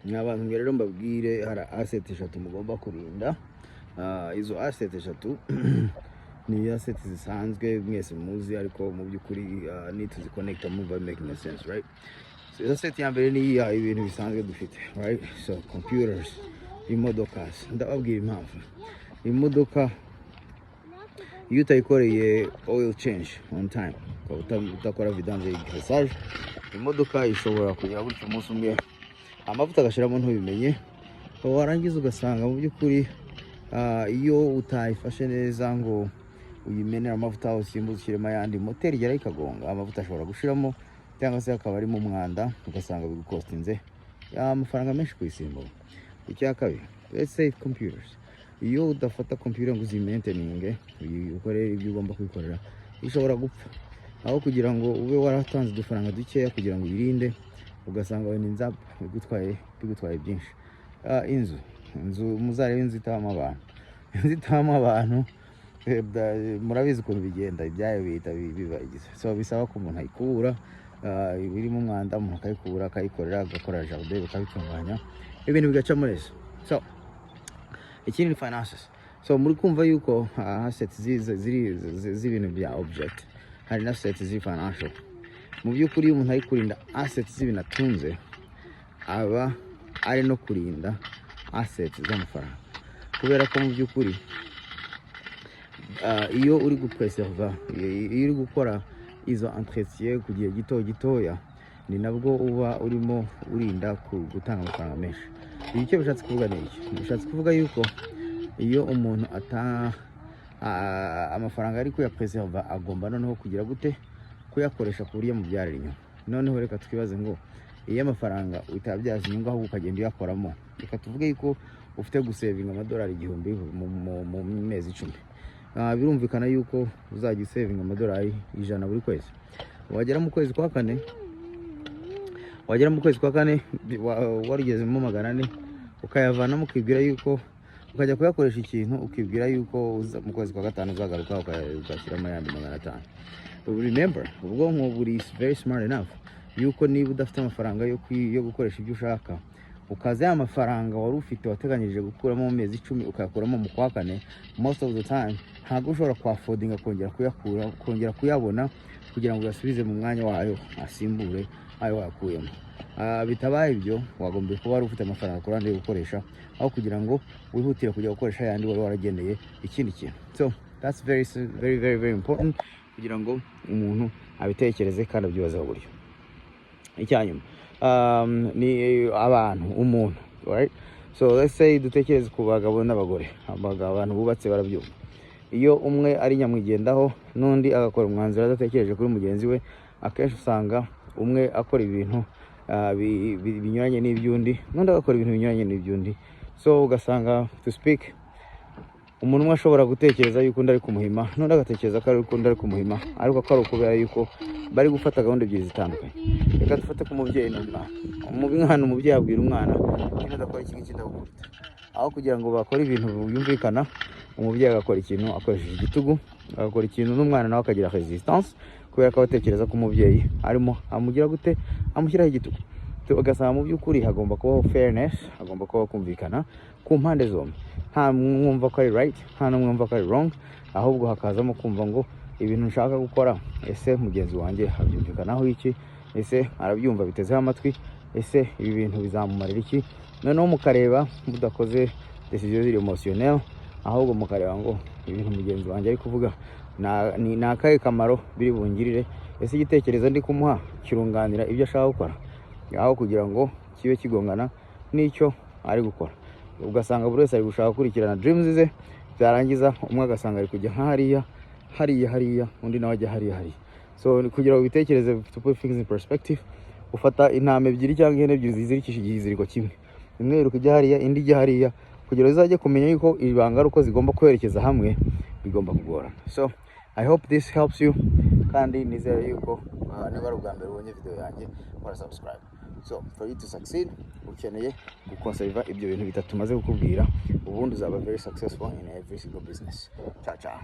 abantu rero mbabwire hari asset eshatu mugomba kurinda. Izo asset eshatu ni asset zisanzwe mwese muzi, ariko mu by'ukuri need to connect move making sense, right? So asset ya mbere ni ibintu bisanzwe dufite, right? So computers, imodoka. Ndababwira impamvu imodoka iyo utayikoreye oil change on time, utakora vidange y'igresage, imodoka ishobora kugira gutyo umunsi umwe amavuta agashiramo ntubimenye, warangiza ugasanga mu by'ukuri iyo utayifashe neza ngo uyimenera amavuta usimbuze ushyiremo ayandi, moteri igera ikagonga, amavuta ashobora gushiramo cyangwa se akaba arimo umwanda, ugasanga bigukostinze amafaranga menshi kuyisimbura. Icya kabiri, let's say computers, iyo udafata computer ngo uzimainteninge ukorere ibyo ugomba kwikorera, ishobora gupfa. Aho kugira ngo ube waratanze udufaranga dukeya kugira ngo uyirinde, ugasanga we ninza bigutwaye byinshi. Inzu muzarebe inzu itahamo abantu, murabizi ukuntu bigenda, ibyayo bihita bibagiza. So bisaba ko umuntu ayikura, birimo umwanda umuntu akayikura, akayikorera, agakora jardin, bakabitunganya, ibintu bigacamo neza. So ikindi ni finances. So muri kumva yuko assets z'ibintu bya object, hari na assets z'i financial. Mu by'ukuri iyo umuntu ari kurinda assets z'ibintu atunze, aba ari no kurinda assets z'amafaranga, kubera ko mu by'ukuri iyo uri gupreserva, iyo uri gukora izo entretien ku gihe gitoya, ni nabwo uba urimo urinda gutanga amafaranga menshi. Icyo bishatse kuvuga ni iki? Bishatse kuvuga yuko iyo umuntu amafaranga ari kuyapreserva, agomba noneho kugira gute kuyakoresha ku buryo mubyarira inyuma. Noneho reka twibaze ngo iyo amafaranga utabyaza inyungu ahubwo ukagenda uyakoramo, reka tuvuge yuko ufite gusevinga amadolari 1000 mu mezi 10, birumvikana yuko uzajya usevinga amadolari 100 buri kwezi. Wagera mu kwezi kwa kane warugezemo 400, ukayavanamo, ukibwira yuko ukajya kuyakoresha ikintu, ukibwira yuko mu kwezi kwa gatanu uzagaruka ugashyiramo ayandi 500. Remember, ubwonko buri very smart enough yuko niba udafite amafaranga yo gukoresha ibyo ushaka, ukaza ya mafaranga wari ufite wateganyirije gukuramo mu mezi 10 ukayakuramo mu kwa kane, most of the time ntabwo ushobora kuaffordinga kongera kuyabona kugira ngo uyasubize mu mwanya wayo asimbure ayo wakuyemo. Bitabaye ibyo, wagombye kuba wari ufite amafaranga kurande yo gukoresha, aho kugira ngo wihutire kujya gukoresha yandi wari waragendeye ikindi kintu. So that's very important kugira ngo umuntu abitekereze kandi abyibazeho buryo. Icyanyuma ni umuntu, right? So let's say dutekereze ku bagabo n'abagore, abantu bubatse barabyumva. Iyo umwe ari nyamwigendaho n'undi agakora umwanzuro adatekereje kuri mugenzi we, akenshi usanga umwe akora ibintu binyuranye n'ibyundi, n'undi agakora ibintu binyuranye n'ibyundi. So ugasanga to speak, umuntu umwe ashobora gutekereza yuko undi ari kumuhima, n'undi agatekereza ko ari undi ari kumuhima, ariko ko ari ukubera yuko bari gufata gahunda ebyiri zitandukanye. Reka dufate ku mubyeyi n'umwana. Umubyeyi abwira umwana niba udakora iki ngiki ndagukubita. Aho kugira ngo bakore ibintu byumvikana, umubyeyi agakora ikintu akoresheje igitugu, agakora ikintu n'umwana nawe akagira resistance, kubera ko abatekereza ko umubyeyi arimo amugira gute, amushyiraho igitugu. Ugasanga mu by'ukuri hagomba kubaho fairness, hagomba kubaho kumvikana ku mpande zombi. Nta mwumva ko ari right, nta n'umwumva ko ari wrong, ahubwo hakazamo kumva ngo ibintu nshaka gukora, ese mugenzi wanjye abyumvikanaho iki, ese arabyumva bitezeho amatwi, ese ibi bintu bizamumarira iki. Noneho mukareba mudakoze decision ziri emotionnel, ahubwo mukareba ngo ibintu mugenzi wanjye ari kuvuga ni akahe kamaro biri bungirire, ese igitekerezo ndi kumuha kirunganira ibyo ashaka gukora, aho kugira ngo kibe kigongana n'icyo ari gukora. Ugasanga buri wese ari gushaka gukurikirana dreams ze, byarangiza umwe agasanga ari kujya hariya, undi nawe ajya hariya. So kugira ngo bitekereze, to put things in perspective, ufata intama ebyiri cyangwa ihene ebyiri zizirikishije igiziriko kimwe, imwe iruka ijya hariya, indi ijya hariya, kugira ngo uzajye kumenya yuko ibanga uko zigomba kwerekeza hamwe bigomba kugorana. So I hope this helps you, kandi nizere yuko niba ari ubwa mbere ubonye video yanjye kora subscribe. So for you to succeed, ukeneye gukonserva ibyo bintu bitatu maze kukubwira, ubundi uzaba very successful in every single business. Ciao.